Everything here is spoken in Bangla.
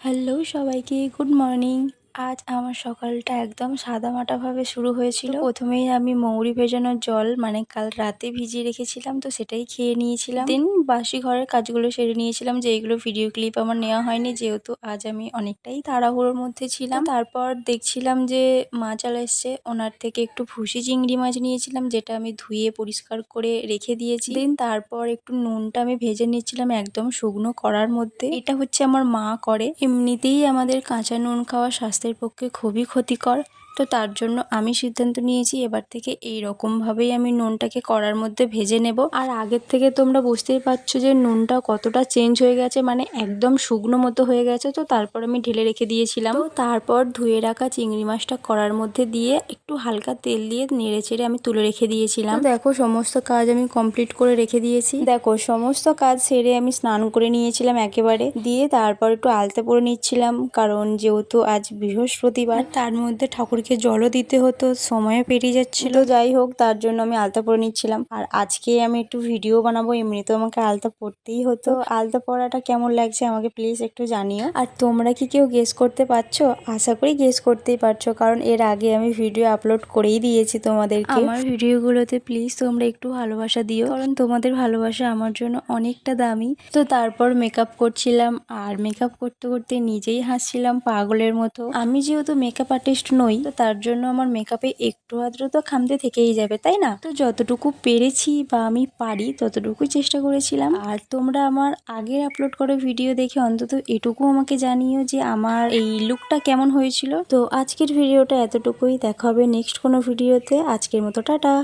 হ্যালো সবাইকে, গুড মর্নিং। আজ আমার সকালটা একদম সাদামাটাভাবে শুরু হয়েছিল। প্রথমেই আমি মৌরি ভেজানোর জল কাল রাতে ভিজিয়ে রেখেছিলাম, তো সেটাই খেয়ে নিয়েছিলাম। দেন বাসি ঘরের কাজগুলো সেরে নিয়েছিলাম, যে এইগুলো ভিডিও ক্লিপ আমার নেওয়া হয়নি, যেহেতু আজ আমি অনেকটাই তাড়াহুড়োর মধ্যে ছিলাম। তারপর দেখছিলাম যে মাছওয়ালা এসছে, ওনার থেকে একটু ভুসি চিংড়ি মাছ নিয়েছিলাম, যেটা আমি ধুয়ে পরিষ্কার করে রেখে দিয়েছি। দেন তারপর একটু নুনটা আমি ভেজে নিচ্ছিলাম একদম শুকনো কড়ার মধ্যে। এটা হচ্ছে আমার মা করে। এমনিতেই আমাদের কাঁচা নুন খাওয়া স্বাস্থ্যের পক্ষে খুবই ক্ষতিকর, তো তার জন্য আমি সিদ্ধান্ত নিয়েছি এবার থেকে এই রকমভাবেই আমি নুনটাকে কড়ার মধ্যে ভেজে নেব। আর আগের থেকে তোমরা বুঝতেই পারছো যে নুনটা কতটা চেঞ্জ হয়ে গেছে, একদম শুকনো মতো হয়ে গেছে। তো তারপর আমি ঢেলে রেখে দিয়েছিলাম। তো তারপর ধুয়ে রাখা চিংড়ি মাছটা কড়ার মধ্যে দিয়ে একটু হালকা তেল দিয়ে নেড়ে চেড়ে আমি তুলে রেখে দিয়েছিলাম। দেখো সমস্ত কাজ আমি কমপ্লিট করে রেখে দিয়েছি। দেখো সমস্ত কাজ সেরে আমি স্নান করে নিয়েছিলাম একেবারে, দিয়ে তারপর একটু আলতা পরে নিচ্ছিলাম, কারণ যেহেতু আজ বৃহস্পতিবার, তার মধ্যে ঠাকুরকে জলও দিতে হতো, সময়ও পেরিয়ে যাচ্ছিল। যাই হোক, তার জন্য আমি আলতা পরে নিচ্ছিলাম। আর আজকে আমি একটু ভিডিও বানাবো, এমনিতেও আমাকে আলতা পরতেই হতো। আলতা পরাটা কেমন লাগছে আমাকে প্লিজ একটু জানিও। আর তোমরা কি কেউ গেস করতে পারছো? আশা করি গেস করতেই পারছো, কারণ এর আগে আমি ভিডিও আপলোড করেই দিয়েছি তোমাদেরকে। আমার ভিডিওগুলোতে প্লিজ তোমরা একটু ভালোবাসা দিও, কারণ তোমাদের ভালোবাসা আমার জন্য অনেকটা দামি। তো তারপর মেকআপ করছিলাম, আর মেকআপ করতে করতে নিজেই হাসছিলাম পাগলের মতো। আমি যেহেতু মেকআপ আর্টিস্ট নই, তো তার জন্য আমার মেকআপে একটু আধটু তো খামতে থেকেই যাবে, তাই না? তো যতটুকু পেরেছি বা আমি পারি ততটুকুই চেষ্টা করেছিলাম। আর তোমরা আমার আগের আপলোড করা ভিডিও দেখে অন্তত এটুকু আমাকে জানিও যে আমার এই লুকটা কেমন হয়েছিল। তো আজকের ভিডিওটা এতটুকুই, দেখা হবে নেক্সট কোনো ভিডিওতে। আজকের মতো টাটা।